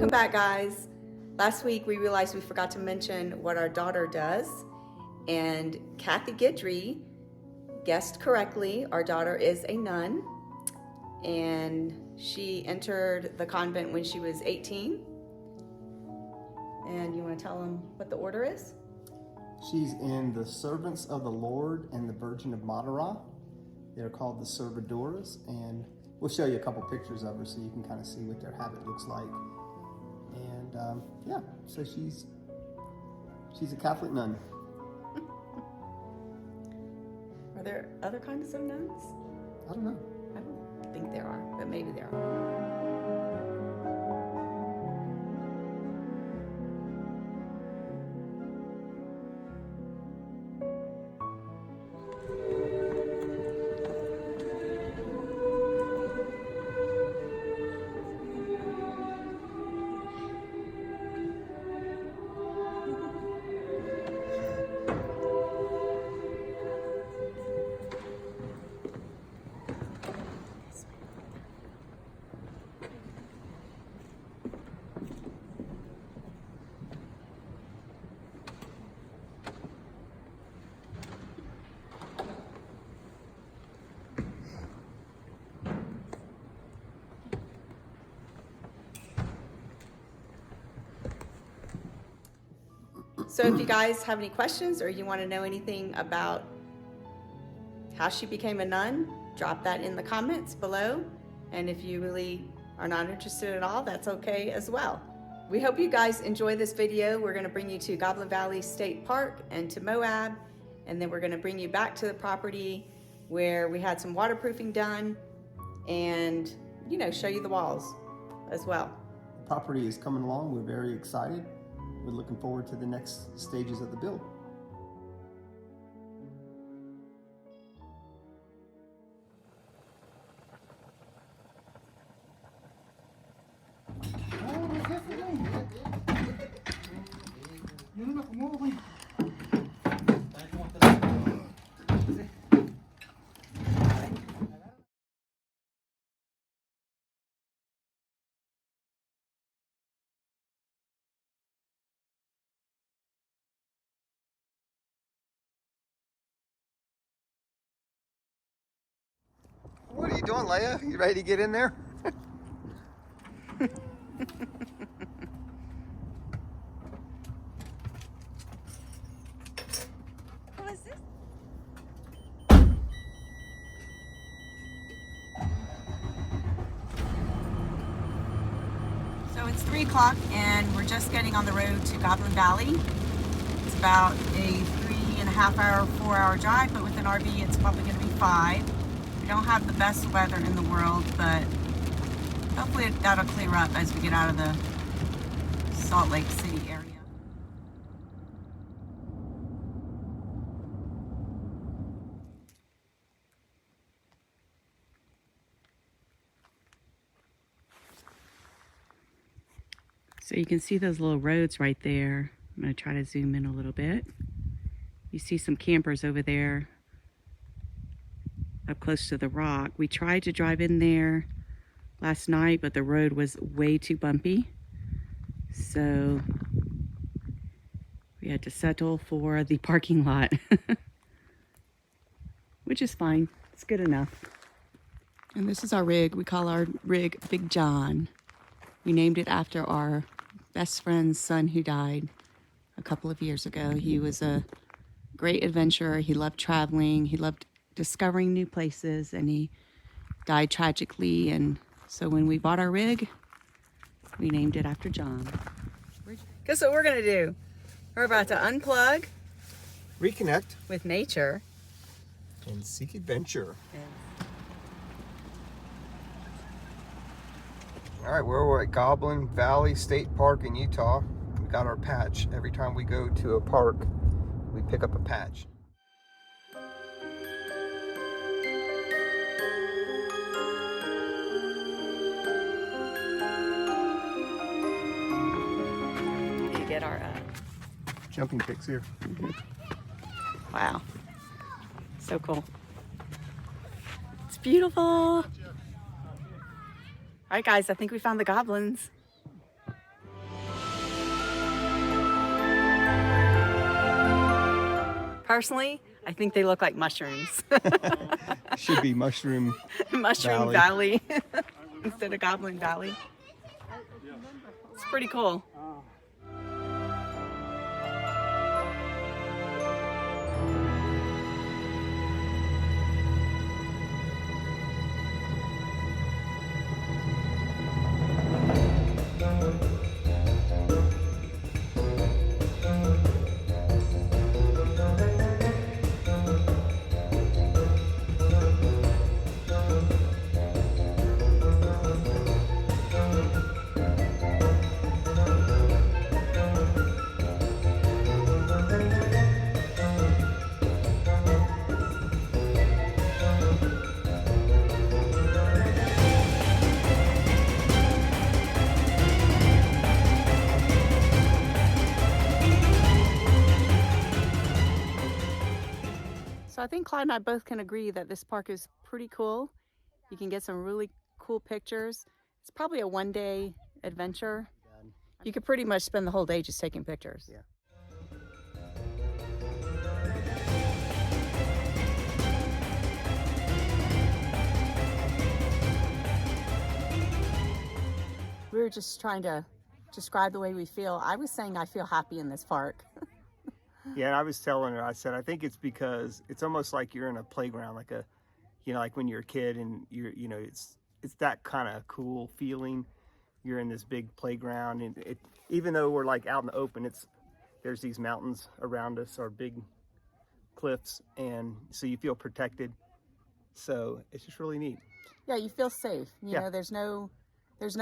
Welcome back, guys. Last week we realized we forgot to mention what our daughter does, and Kathy Guidry guessed correctly. Our daughter is a nun, and she entered the convent when she was 18. And you want to tell them what the order is? She's in the Servants of the Lord and the Virgin of Madeira. They're called the Servidoras, and we'll show you a couple pictures of her so you can kind of see what their habit looks like. And yeah, so she's a Catholic nun. Are there other kinds of nuns? I don't know. I don't think there are, but maybe there are. So if you guys have any questions or you want to know anything about how she became a nun, drop that in the comments below. And if you really are not interested at all, that's okay as well. We hope you guys enjoy this video. We're going to bring you to Goblin Valley State Park and to Moab, and then we're going to bring you back to the property where we had some waterproofing done and, you know, show you the walls as well. The property is coming along. We're very excited. We're looking forward to the next stages of the build. What are you doing, Leia? You ready to get in there? What is this? So it's 3 o'clock and we're just getting on the road to Goblin Valley. It's about a 3.5 hour, 4 hour drive, but with an RV it's probably going to be 5. We don't have the best weather in the world, but hopefully that'll clear up as we get out of the Salt Lake City area. So you can see those little roads right there. I'm going to try to zoom in a little bit. You see some campers over there up close to the rock. We tried to drive in there last night, but the road was way too bumpy. So we had to settle for the parking lot, which is fine. It's good enough. And this is our rig. We call our rig Big John. We named it after our best friend's son who died a couple of years ago. He was a great adventurer. He loved traveling. He loved discovering new places, and he died tragically. And so when we bought our rig, we named it after John. Guess what we're gonna do? We're about to unplug, Reconnect with nature, and seek adventure. All right, we're at Goblin Valley State Park in Utah. We got our patch. Every time we go to a park, we pick up a patch. You get our Jumping pics here. wow, so cool. It's beautiful. All right, guys, I think we found the goblins. Personally, I think they look like mushrooms. Should be Mushroom Mushroom Valley instead of Goblin Valley. It's pretty cool. So I think Clyde and I both can agree that this park is pretty cool. You can get some really cool pictures. It's probably a one-day adventure. You could pretty much spend the whole day just taking pictures. Yeah. We were just trying to describe the way we feel. I was saying I feel happy in this park. Yeah, and I was telling her, I said, I think it's because it's almost like you're in a playground, like a, you know, like when you're a kid and you know, it's that kind of cool feeling. You're in this big playground, and even though we're like out in the open, there's these mountains around us or big cliffs, and so you feel protected. So it's just really neat. Yeah, you feel safe. You know, there's no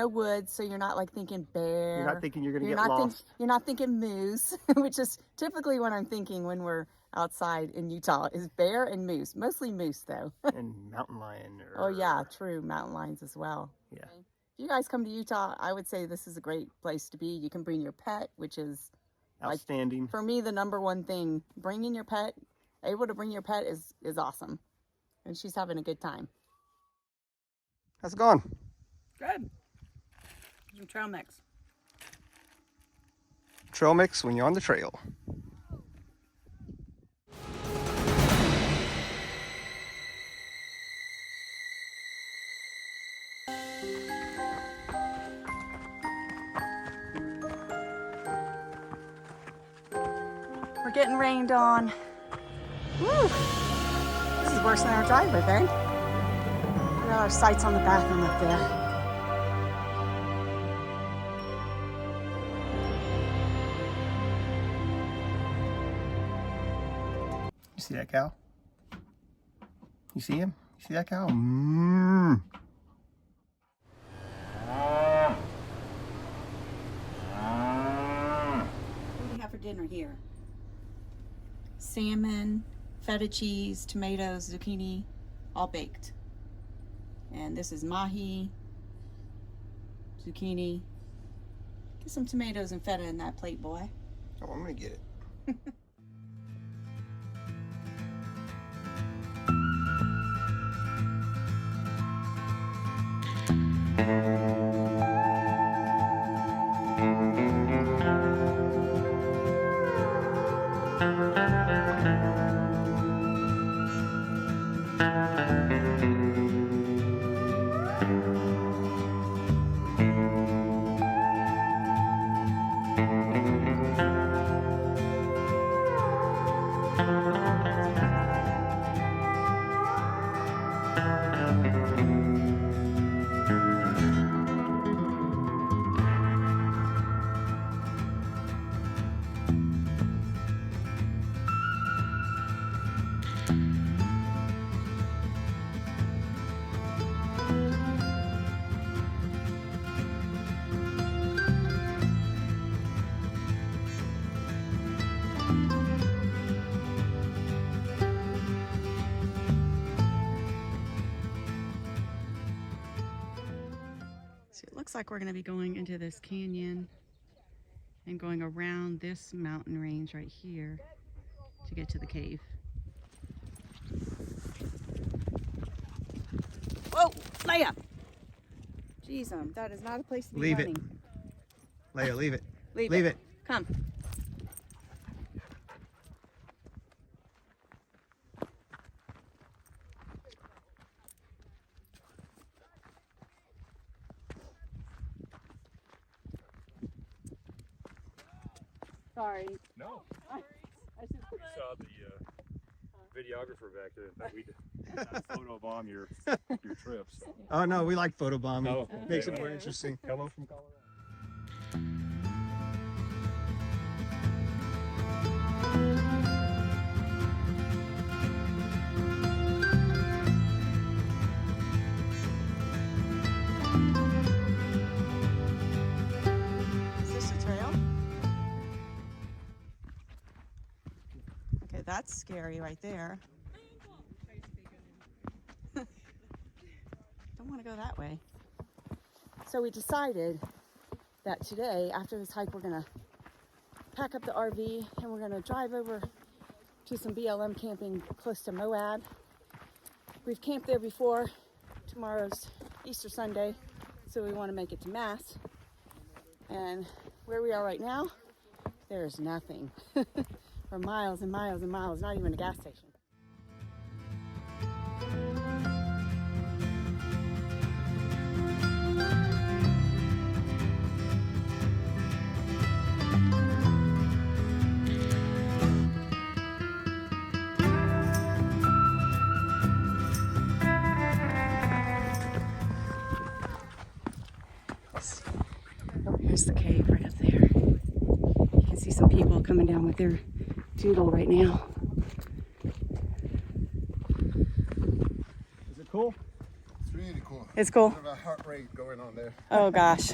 woods, so you're not like thinking bear. You're not thinking you're gonna get lost. You're not thinking moose, which is typically what I'm thinking when we're outside in Utah, is bear and moose. Mostly moose though. And mountain lion. Oh yeah, true, mountain lions as well. Yeah. If you guys come to Utah, I would say this is a great place to be. You can bring your pet, which is outstanding. Like, for me, the number one thing, bringing your pet, able to bring your pet is awesome. And she's having a good time. How's it going? Good. Some trail mix. Trail mix when you're on the trail. We're getting rained on. Woo! This is worse than our driveway, Ben. Look at our sights on the bathroom up there. You see that cow? You see him? You see that cow? Mm. What do we have for dinner here? Salmon, feta cheese, tomatoes, zucchini, all baked. And this is mahi, zucchini. Get some tomatoes and feta in that plate, boy. Oh, I'm gonna get it. So it looks like we're going to be going into this canyon and going around this mountain range right here to get to the cave. Whoa, Leia! Jeez, that is not a place to be Leave it. running. Leia, leave it. Leave Leave it. it. Come. Sorry. No. I should... We saw the videographer back there and thought we'd photobomb your trip. So. Oh no, we like photobombing. Oh, Makes it more interesting. Hello from Colorado. Is this a trail? Okay, that's scary right there. Don't want to go that way. So we decided that today, after this hike, we're gonna pack up the RV and we're gonna drive over to some BLM camping close to Moab. We've camped there before. Tomorrow's Easter Sunday, so we want to make it to Mass. And where we are right now, there's nothing for miles and miles and miles, not even a gas station. Here's the cave right up there. You can see some people coming down with their doodle right now. Is it cool? It's really cool. It's cool. Bit of a heart rate going on there. Oh gosh.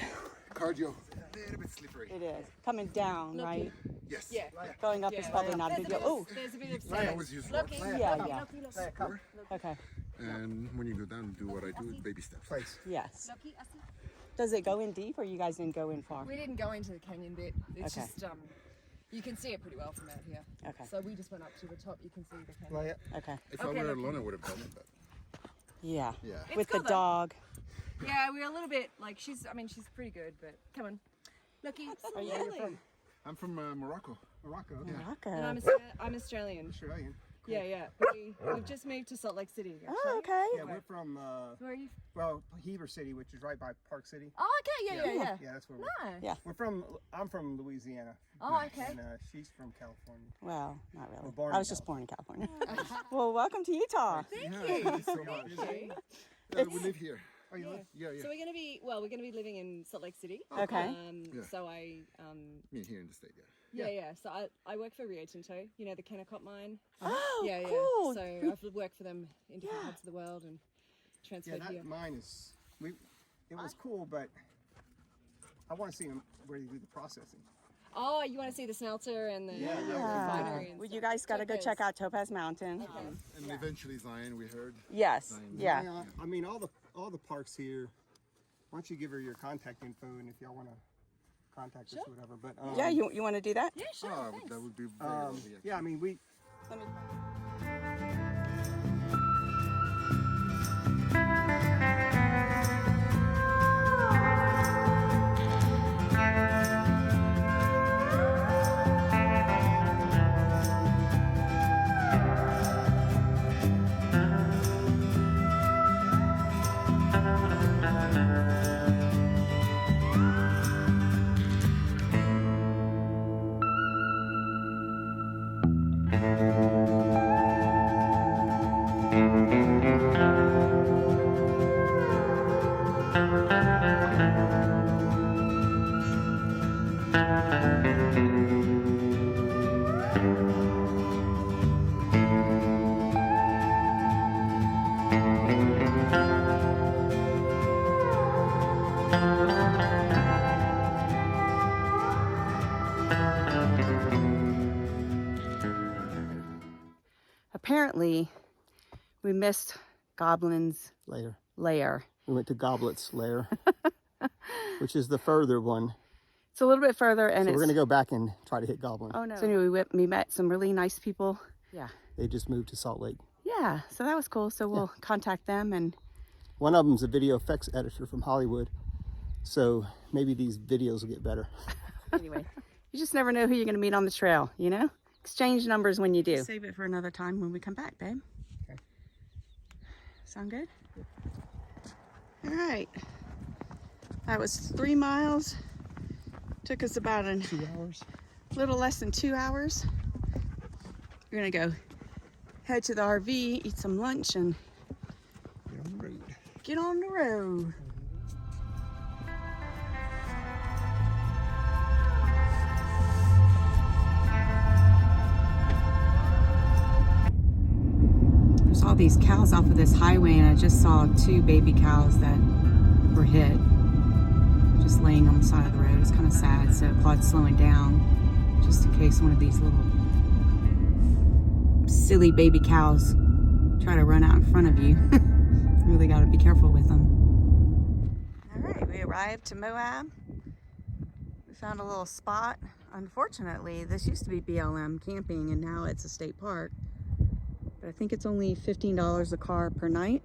Cardio, a little bit slippery. It is. Coming down, right? Yes. Yeah. Going up is probably not a big deal. Oh, There's a bit of I always use rocks. yeah. Okay. And when you go down, do what I do, baby steps. Place. Yes. Does it go in deep or you guys didn't go in far? We didn't go into the canyon bit. It's Okay. just you can see it pretty well from out here. Okay. So we just went up to the top. You can see the canyon. Like it? Okay. If I were alone, I would have done it, but Yeah. yeah. It's With cool the though. dog. Yeah, we're a little bit like she's pretty good, but come on. Lucky. Are you? I'm from Morocco. Morocco. And Morocco. I'm Australian. Australian. Yeah. But we've just moved to Salt Lake City. Oh, actually. okay. Yeah, we're from Where are you? Heber City, which is right by Park City. Oh, okay. Yeah. Yeah, that's where Nice. Yeah. I'm from Louisiana. Oh, okay. And she's from California. Well, not really. We're born I in was just born in California. Well, welcome to Utah. Thank you so much. We live here. Oh, you live? Yeah. So we're gonna be living in Salt Lake City. Okay. Yeah. So I Me here in the state, yeah. So I work for Rio Tinto. You know the Kennecott mine. Oh, Yeah. cool. So I've worked for them in different parts of the world and Yeah, transferred here. that mine is. It was cool, but I want to see where you do the processing. Oh, you want to see the smelter and the Yeah. refinery? And Well, you stuff. guys got to go Topaz. check out Topaz Mountain. And eventually Zion, we heard. Yes. Zion. Yeah. I mean, all the parks here. Why don't you give her your contact info, and if y'all want to contact us or whatever. But Yeah. You want to do that? Yeah, sure. Oh, thanks. that would be very lovely. actually. yeah, I mean we. Let me. Apparently, we missed Goblin's Later. lair. We went to Goblet's lair, which is the further one. It's a little bit further, and So it's. we're gonna go back and try to hit Goblin. Oh no! So anyway, we met some really nice people. Yeah. They just moved to Salt Lake. Yeah. So that was cool. So we'll contact them and. One of them's a video effects editor from Hollywood, so maybe these videos will get better. Anyway, you just never know who you're going to meet on the trail, you know? Exchange numbers when you do. Save it for another time when we come back, babe. Okay. Sound good? All right. That was 3 miles. Took us about 2 hours. a little less than 2 hours. We're gonna go head to the RV, eat some lunch, and Get on the road. get on the road. There's all these cows off of this highway, and I just saw 2 baby cows that were hit, just laying on the side of the road. It's kind of sad, so Claude's slowing down just in case one of these little silly baby cows try to run out in front of you. Really got to be careful with them. All right, we arrived to Moab. We found a little spot. Unfortunately, this used to be BLM camping, and now it's a state park. But I think it's only $15 a car per night.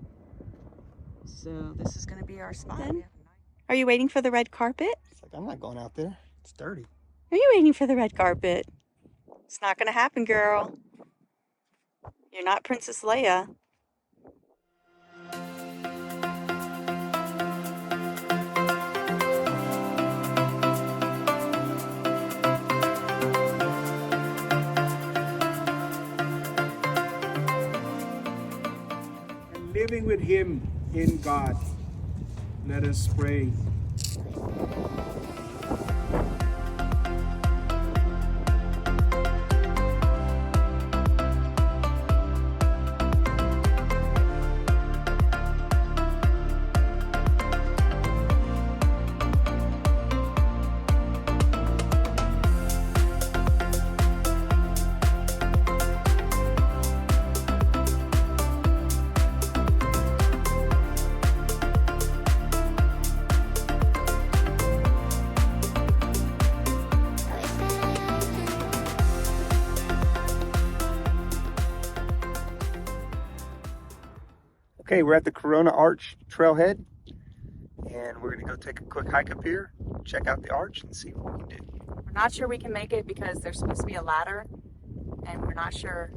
So this is going to be our spot. Are you waiting for the red carpet? It's like, I'm not going out there. It's dirty. Are you waiting for the red carpet? It's not going to happen, girl. You're not Princess Leia. And living with Him in God. Let us pray. Okay, we're at the Corona Arch Trailhead, and we're gonna go take a quick hike up here, check out the arch, and see what we can do. We're not sure we can make it because there's supposed to be a ladder, and we're not sure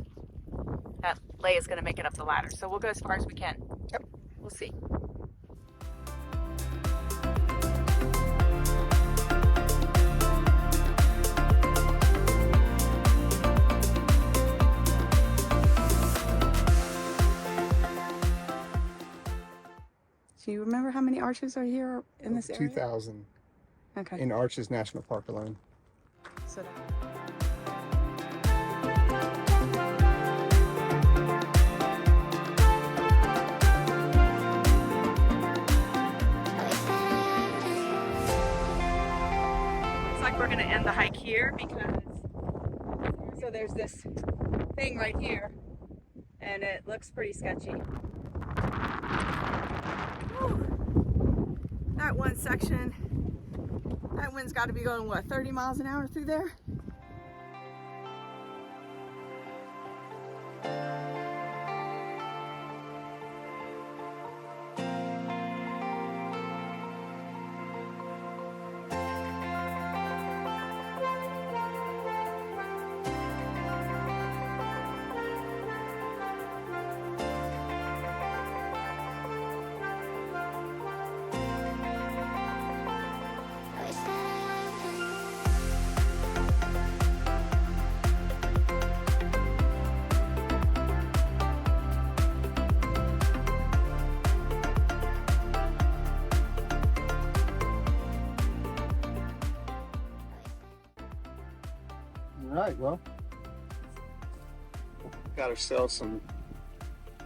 that Leia's going to make it up the ladder. So we'll go as far as we can. Yep. We'll see. Do you remember how many arches are here in this area? 2,000 Okay. in Arches National Park alone. So that... Looks like we're gonna end the hike here because so there's this thing right here and it looks pretty sketchy. Whew. That one section, that wind's got to be going, what, 30 miles an hour through there? All right, well, got ourselves some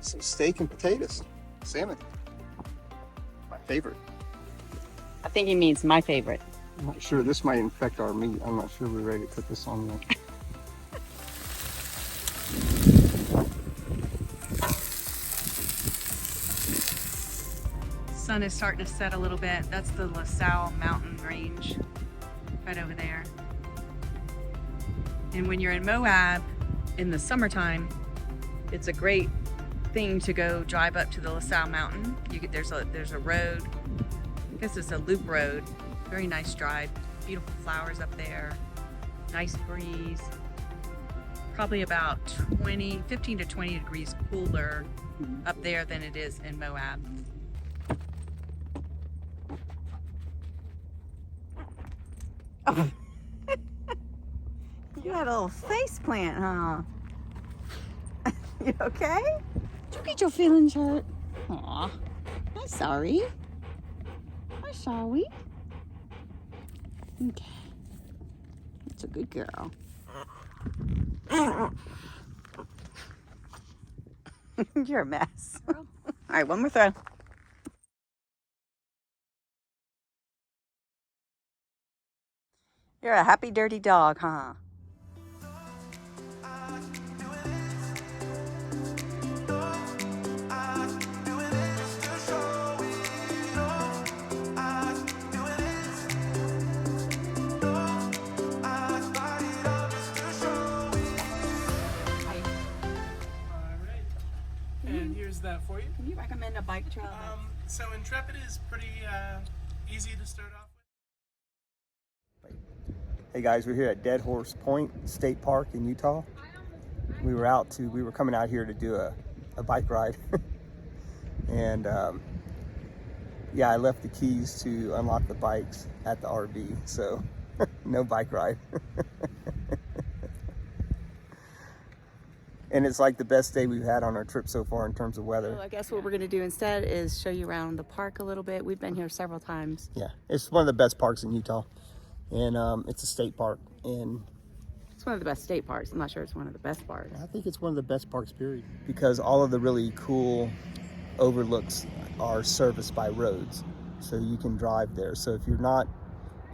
steak and potatoes, salmon. My favorite. I think he means my favorite. I'm not sure. This might infect our meat. I'm not sure we're ready to put this on yet. Sun is starting to set a little bit. That's the LaSalle mountain range right over there. And when you're in Moab in the summertime, it's a great thing to go drive up to the LaSalle mountain. There's a road. I guess it's a loop road. Very nice drive. Beautiful flowers up there. Nice breeze. Probably about 15 to 20 degrees cooler up there than it is in Moab. Oh. You had a little face plant, huh? You okay? Don't get your feelings hurt. Aw, I'm sorry. I'm sorry. Okay. That's a good girl. You're a mess. All right, one more throw. You're a happy, dirty dog, huh? And here's that for you. Can you recommend a bike trail? So Intrepid is pretty easy to start off with. Hey guys, we're here at Dead Horse Point State Park in Utah. We were coming out here to do a bike ride. And yeah, I left the keys to unlock the bikes at the RV, so no bike ride. And it's like the best day we've had on our trip so far in terms of weather. Well, I guess what we're going to do instead is show you around the park a little bit. We've been here several times. Yeah, it's one of the best parks in Utah. And it's a state park. And It's one of the best state parks. I'm not sure it's one of the best parks. I think it's one of the best parks, period. Because all of the really cool overlooks are serviced by roads. So you can drive there. So if you're not,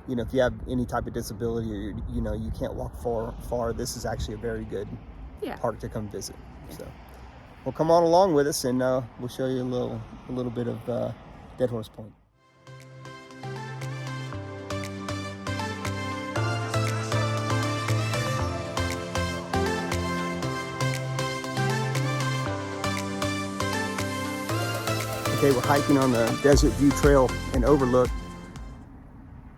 if you have any type of disability or, you can't walk far, this is actually a very good park to come visit. So, well, come on along with us, and we'll show you a little bit of Dead Horse Point. Okay, we're hiking on the Desert View Trail and Overlook,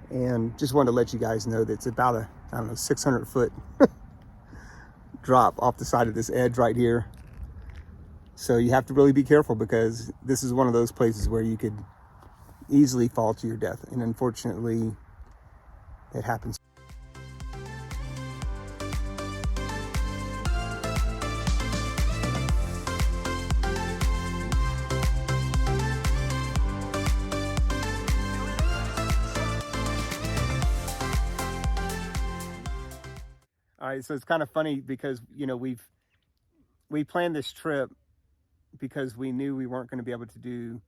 and just wanted to let you guys know that it's about a 600-foot drop off the side of this edge right here. So you have to really be careful, because this is one of those places where you could easily fall to your death, and unfortunately it happens. All right, so it's kind of funny because, we planned this trip because we knew we weren't going to be able to do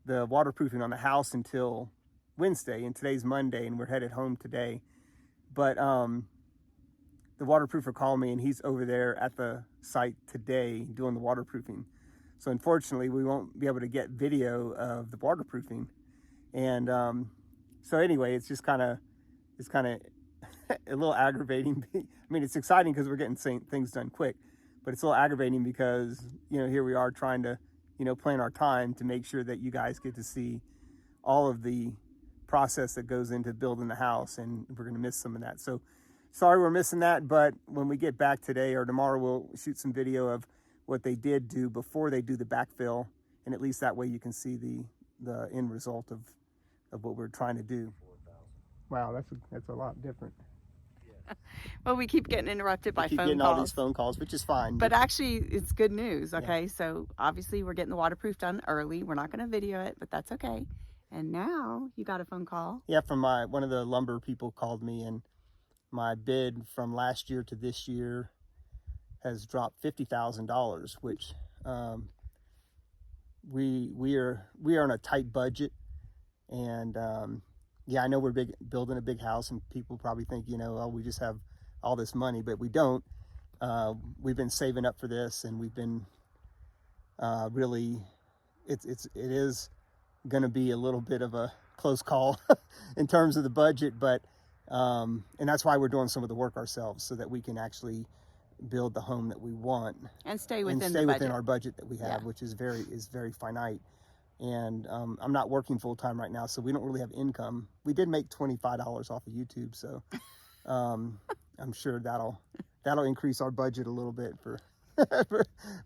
the waterproofing on the house until Wednesday, and today's Monday, and we're headed home today. But the waterproofer called me, and he's over there at the site today doing the waterproofing. So unfortunately, we won't be able to get video of the waterproofing. And so anyway, it's kind of a little aggravating. I mean, it's exciting because we're getting things done quick, but it's a little aggravating because, here we are trying to, plan our time to make sure that you guys get to see all of the process that goes into building the house, and we're going to miss some of that. So sorry we're missing that, but when we get back today or tomorrow, we'll shoot some video of what they did do before they do the backfill, and at least that way you can see the end result of what we're trying to do. Wow, that's a lot different. Well, we keep getting interrupted by phone calls. Getting all these phone calls, which is fine. But actually, it's good news, okay? Yeah. So obviously, we're getting the waterproof done early. We're not going to video it, but that's okay. And now you got a phone call. Yeah, from one of the lumber people called me, and my bid from last year to this year has dropped $50,000, which we are on a tight budget, and yeah, I know we're building a big house, and people probably think, oh, we just have all this money, but we don't. We've been saving up for this, and we've been really, it is going to be a little bit of a close call in terms of the budget, but and that's why we're doing some of the work ourselves, so that we can actually build the home that we want and stay within our budget that we have, which is very finite. And I'm not working full time right now, so we don't really have income. We did make $25 off of YouTube, so I'm sure that'll increase our budget a little bit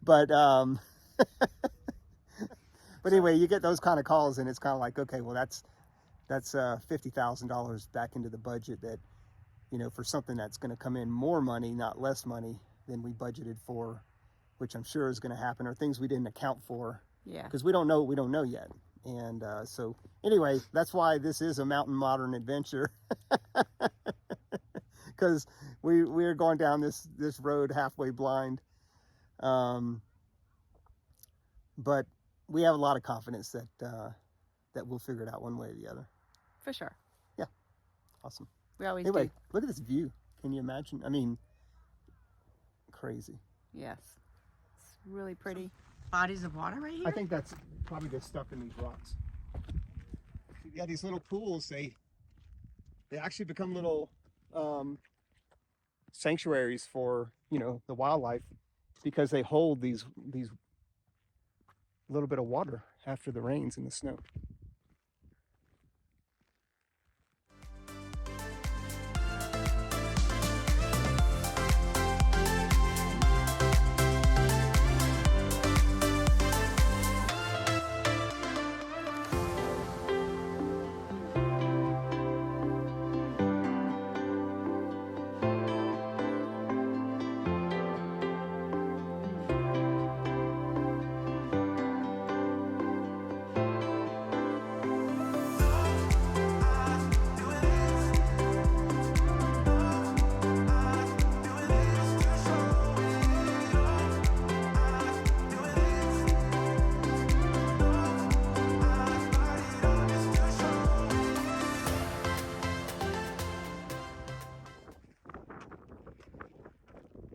but anyway, you get those kind of calls, and it's kind of like, okay, well, that's $50,000 back into the budget that you know, for something that's going to come in more money, not less money than we budgeted for, which I'm sure is going to happen, or things we didn't account for. Yeah. Because we don't know what we don't know yet. And so anyway, that's why this is a mountain modern adventure. Because we're going down this road halfway blind. But we have a lot of confidence that we'll figure it out one way or the other. For sure. Yeah. Awesome. We always Anyway, do. look at this view. Can you imagine? I mean, crazy. Yes. It's really pretty. Bodies of water right here? I think that's probably just stuck in these rocks. Yeah, these little pools, they actually become little sanctuaries for, you know, the wildlife, because they hold these little bit of water after the rains and the snow.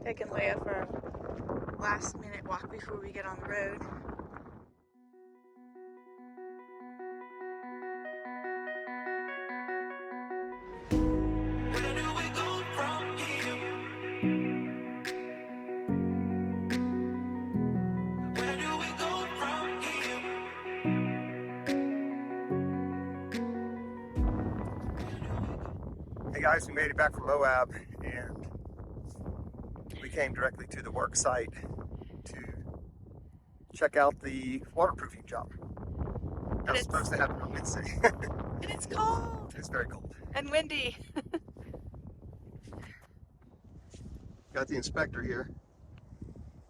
Taking Leia for a last minute walk before we get on the road. Where do we go from here? Where do we go from here? Hey guys, we made it back from Moab, and we came directly to the work site to check out the waterproofing job. That was supposed to happen on Wednesday. And it's cold It's very cold. and windy. Got the inspector here.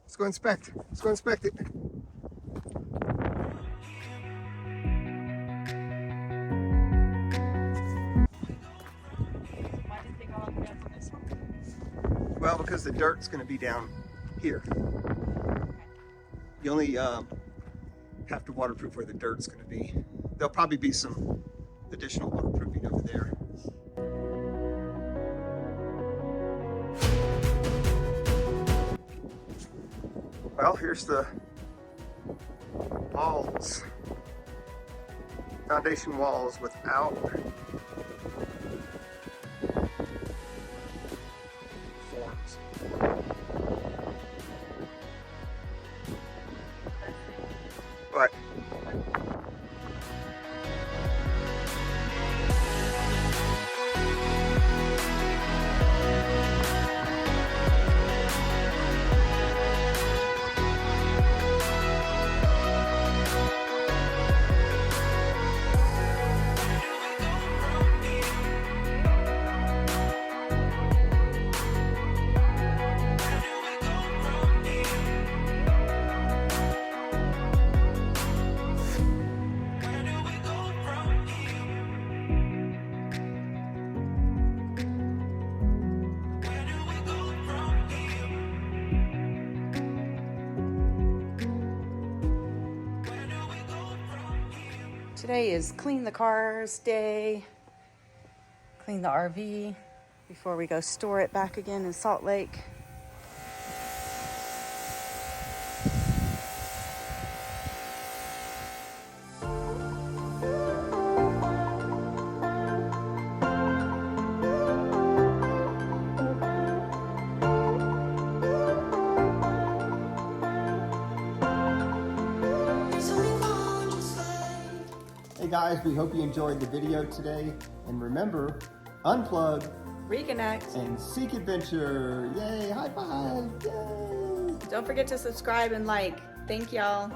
Let's go inspect. Let's go inspect it. Why did they go all the way up to this one? Well, because the dirt's going to be down here. You only have to waterproof where the dirt's going to be. There'll probably be some additional waterproofing over there. Well, here's the walls. Foundation walls without forms. But Today is clean the cars day, clean the RV before we go store it back again in Salt Lake. hey guys, we hope you enjoyed the video today. And remember, unplug Reconnect. and seek adventure. Yay, high five. Yay. Don't forget to subscribe and like. Thank y'all.